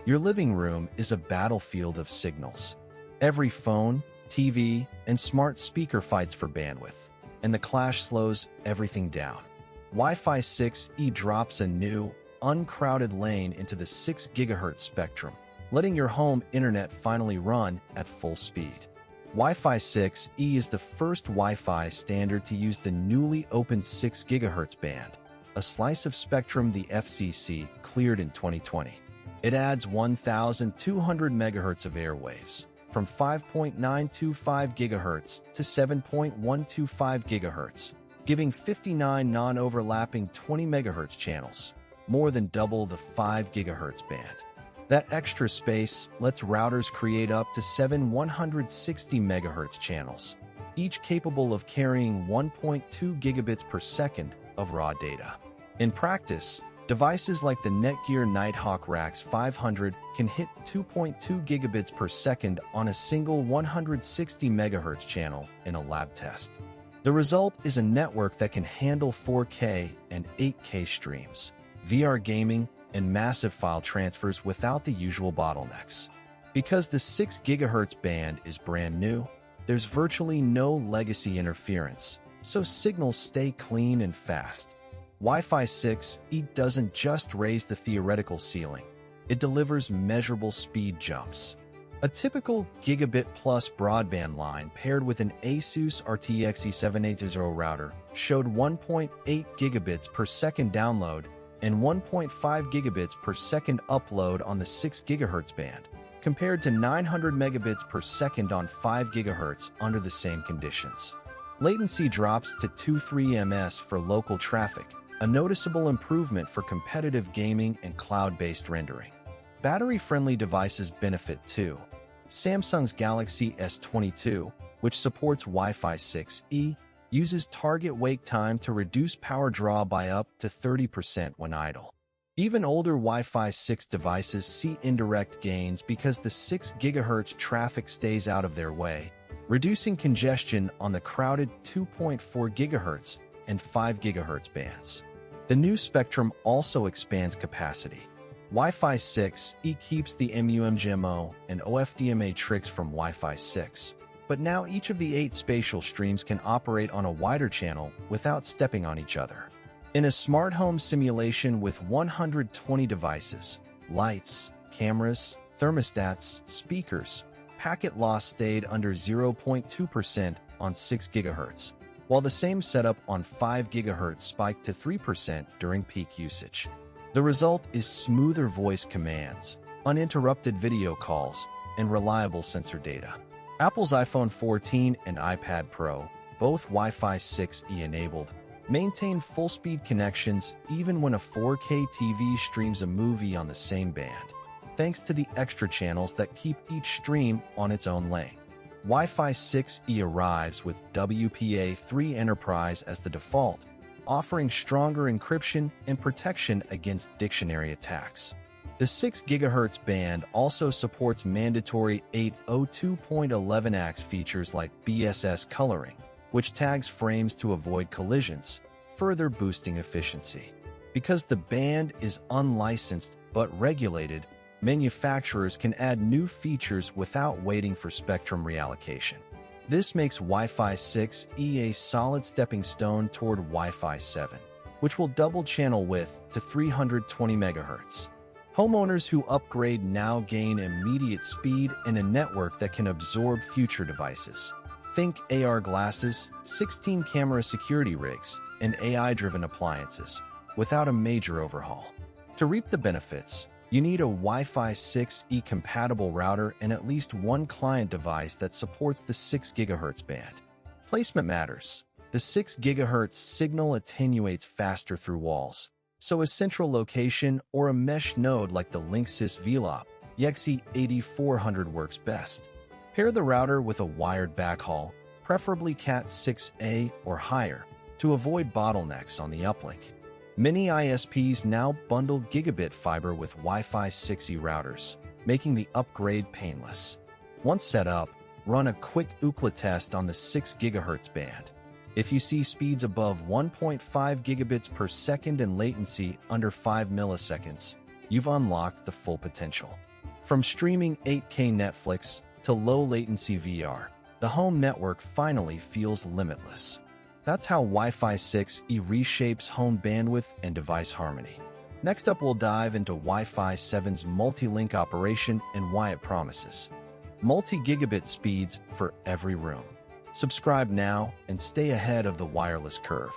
Your living room is a battlefield of signals. Every phone, TV, and smart speaker fights for bandwidth, and the clash slows everything down. Wi-Fi 6E drops a new, uncrowded lane into the 6 GHz spectrum, letting your home internet finally run at full speed. Wi-Fi 6E is the first Wi-Fi standard to use the newly opened 6 GHz band, a slice of spectrum the FCC cleared in 2020. It adds 1,200 MHz of airwaves, from 5.925 GHz to 7.125 GHz, giving 59 non-overlapping 20 MHz channels, more than double the 5 GHz band. That extra space lets routers create up to 7 160 MHz channels, each capable of carrying 1.2 gigabits per second of raw data. In practice, devices like the Netgear Nighthawk RAX 500 can hit 2.2 gigabits per second on a single 160 MHz channel in a lab test. The result is a network that can handle 4K and 8K streams, VR gaming, and massive file transfers without the usual bottlenecks. Because the 6 GHz band is brand new, there's virtually no legacy interference, so signals stay clean and fast. Wi-Fi 6E doesn't just raise the theoretical ceiling, it delivers measurable speed jumps. A typical gigabit plus broadband line paired with an ASUS RTX E780 router showed 1.8 gigabits per second download and 1.5 gigabits per second upload on the 6 GHz band, compared to 900 megabits per second on 5 GHz under the same conditions. Latency drops to 2.3 ms for local traffic, a noticeable improvement for competitive gaming and cloud-based rendering. Battery-friendly devices benefit too. Samsung's Galaxy S22, which supports Wi-Fi 6E, uses target wake time to reduce power draw by up to 30% when idle. Even older Wi-Fi 6 devices see indirect gains because the 6 GHz traffic stays out of their way, reducing congestion on the crowded 2.4 GHz and 5 GHz bands. The new spectrum also expands capacity. Wi-Fi 6E keeps the MUMGMO and OFDMA tricks from Wi-Fi 6. But now each of the 8 spatial streams can operate on a wider channel without stepping on each other. In a smart home simulation with 120 devices, lights, cameras, thermostats, speakers, packet loss stayed under 0.2% on 6 GHz, while the same setup on 5 GHz spiked to 3% during peak usage. The result is smoother voice commands, uninterrupted video calls, and reliable sensor data. Apple's iPhone 14 and iPad Pro, both Wi-Fi 6E enabled, maintain full-speed connections even when a 4K TV streams a movie on the same band, thanks to the extra channels that keep each stream on its own lane. Wi-Fi 6E arrives with WPA3 Enterprise as the default, offering stronger encryption and protection against dictionary attacks. The 6 GHz band also supports mandatory 802.11ax features like BSS coloring, which tags frames to avoid collisions, further boosting efficiency. Because the band is unlicensed but regulated, manufacturers can add new features without waiting for spectrum reallocation. This makes Wi-Fi 6E a solid stepping stone toward Wi-Fi 7, which will double channel width to 320 MHz. Homeowners who upgrade now gain immediate speed and a network that can absorb future devices. Think AR glasses, 16 camera security rigs, and AI-driven appliances, without a major overhaul. To reap the benefits, you need a Wi-Fi 6E compatible router and at least one client device that supports the 6 GHz band. Placement matters. The 6 GHz signal attenuates faster through walls, so a central location or a mesh node like the Linksys VLOP YXE 8400 works best. Pair the router with a wired backhaul, preferably Cat 6A or higher, to avoid bottlenecks on the uplink. Many ISPs now bundle gigabit fiber with Wi-Fi 6E routers, making the upgrade painless. Once set up, run a quick Ookla test on the 6 GHz band. If you see speeds above 1.5 gigabits per second and latency under 5 milliseconds, you've unlocked the full potential. From streaming 8K Netflix to low-latency VR, the home network finally feels limitless. That's how Wi-Fi 6E reshapes home bandwidth and device harmony. Next up, we'll dive into Wi-Fi 7's multi-link operation and why it promises multi-gigabit speeds for every room. Subscribe now and stay ahead of the wireless curve.